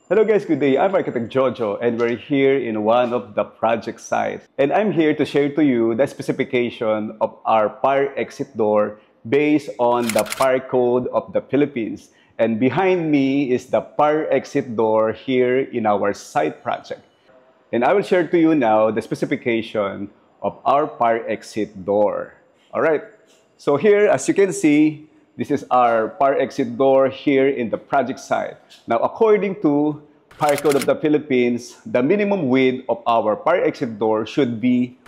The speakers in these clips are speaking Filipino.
Hello guys, good day. I'm Architect Jojo and we're here in one of the project sites. And I'm here to share to you the specification of our fire exit door based on the fire code of the Philippines. And behind me is the fire exit door here in our site project. And I will share to you now the specification of our fire exit door. Alright, so here as you can see, this is our fire exit door here in the project site. Now, according to Fire Code of the Philippines, the minimum width of our fire exit door should be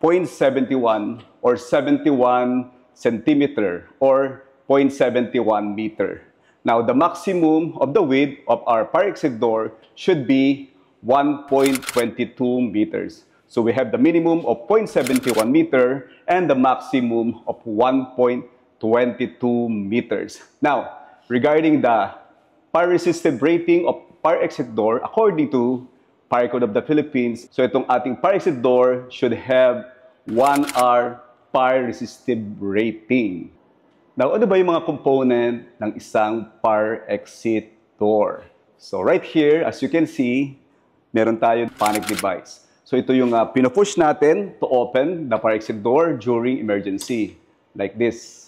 0.71 or 71 centimeter or 0.71 meter. Now, the maximum of the width of our fire exit door should be 1.22 meters. So we have the minimum of 0.71 meter and the maximum of 1.22 meters. Now, regarding the fire resistive rating of fire exit door, according to Fire Code of the Philippines, so itong ating fire exit door should have 1R fire resistive rating. Now, ano ba yung mga component ng isang fire exit door? So right here, as you can see, meron tayong panic device. So ito yung pino-push natin to open the fire exit door during emergency, like this.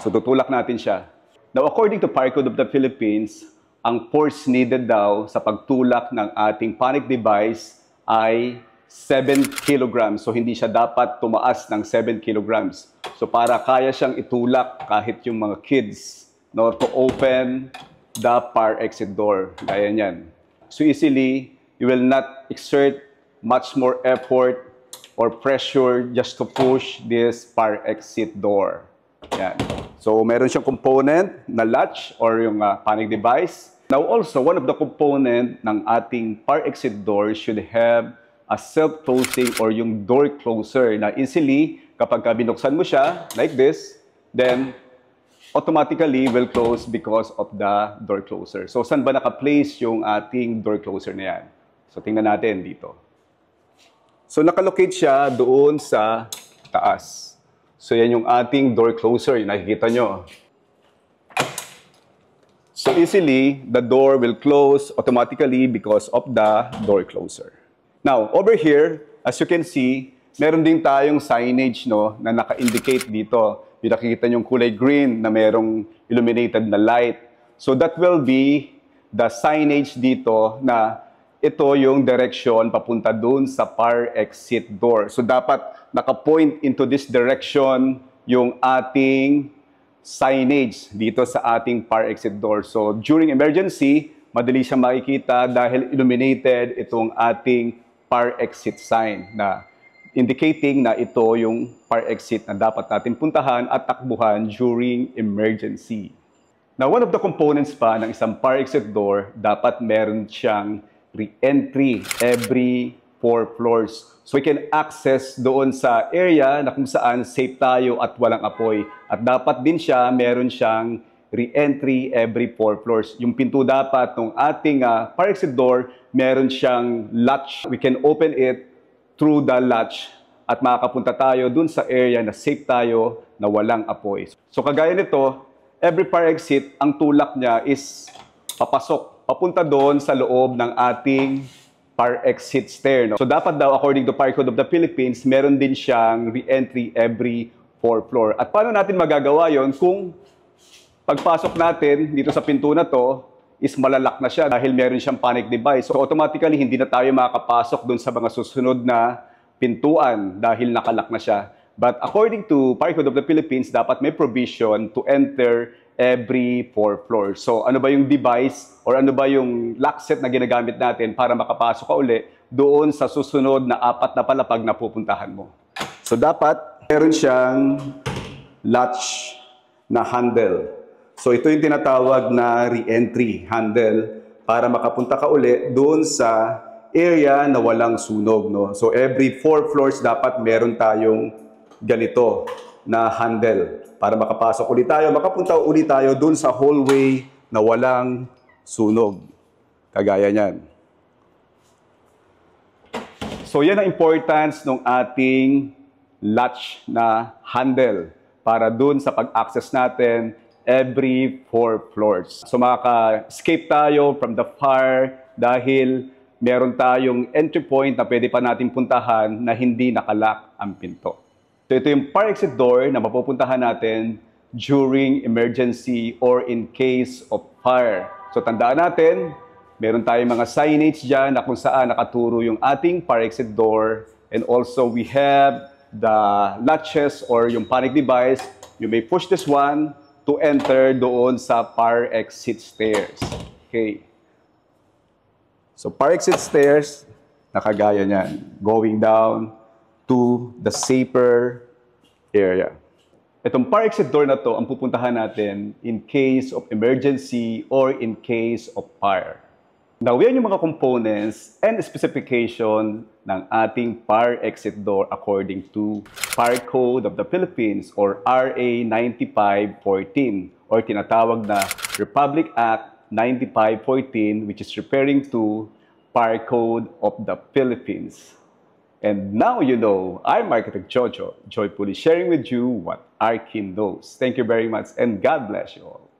So tutulak natin siya. Now, according to Fire Code of the Philippines, ang force needed daw sa pagtulak ng ating panic device ay 7 kilograms. So hindi siya dapat tumaas ng 7 kilograms. So para kaya siyang itulak kahit yung mga kids, no, to open the fire exit door. Gaya niyan. So easily, you will not exert much more effort or pressure just to push this fire exit door. Yan. So, meron siyang component na latch or yung panic device. Now, also, one of the component ng ating fire exit door should have a self-closing or yung door closer na easily, kapag binuksan mo siya, like this, then automatically will close because of the door closer. So, saan ba naka-place yung ating door closer na yan? So, tingnan natin dito. So, nakalocate siya doon sa taas. So, yan yung ating door closer, yung nakikita nyo. So, easily, the door will close automatically because of the door closer. Now, over here, as you can see, meron din tayong signage, no, na naka-indicate dito. Yung nakikita nyo yung kulay green na merong illuminated na light. So, that will be the signage dito na ito yung direction papunta dun sa fire exit door. So, dapat naka-point into this direction yung ating signage dito sa ating fire exit door. So, during emergency, madali siya makikita dahil illuminated itong ating fire exit sign na indicating na ito yung fire exit na dapat natin puntahan at takbuhan during emergency. Now, one of the components pa ng isang fire exit door, dapat meron siyang re-entry every 4 floors. So we can access doon sa area na kung saan safe tayo at walang apoy. At dapat din siya, meron siyang re-entry every 4 floors. Yung pinto dapat ng ating fire exit door, meron siyang latch. We can open it through the latch at makakapunta tayo doon sa area na safe tayo na walang apoy. So kagaya nito, every fire exit, ang tulak niya is papasok. Papunta doon sa loob ng ating fire exit stair. No? So dapat daw, according to Fire Code of the Philippines, meron din siyang re-entry every 4 floor. At paano natin magagawa yon kung pagpasok natin dito sa pinto na to is malalak na siya dahil meron siyang panic device. So automatically, hindi na tayo makakapasok doon sa mga susunod na pintuan dahil nakalak na siya. But according to Fire Code of the Philippines, dapat may provision to enter every 4 floors. So ano ba yung device or ano ba yung lock set na ginagamit natin para makapasok ka uli doon sa susunod na 4 na palapag na pupuntahan mo. So dapat meron siyang latch na handle. So ito yung tinatawag na re-entry handle para makapunta ka uli doon sa area na walang sunog. No? So every 4 floors dapat meron tayong ganito na handle para makapasok ulit tayo, makapunta ulit tayo dun sa hallway na walang sunog. Kagaya niyan. So yan ang importance ng ating latch na handle para dun sa pag-access natin every 4 floors. So maka-escape tayo from the fire dahil meron tayong entry point na pwede pa natin puntahan na hindi nakalock ang pinto. So ito yung fire exit door na mapupuntahan natin during emergency or in case of fire. So tandaan natin, meron tayong mga signage dyan na kung saan nakaturo yung ating fire exit door. And also we have the latches or yung panic device. You may push this one to enter doon sa fire exit stairs. Okay. So fire exit stairs, nakagaya niyan. Going down to the safer area. Itong fire exit door na to ang pupuntahan natin in case of emergency or in case of fire. Now, yan yung mga components and specification ng ating fire exit door according to Fire Code of the Philippines or RA 9514 or tinatawag na Republic Act 9514, which is referring to Fire Code of the Philippines. And now you know, I'm Architect Jojo, joyfully sharing with you what Arkin knows. Thank you very much and God bless you all.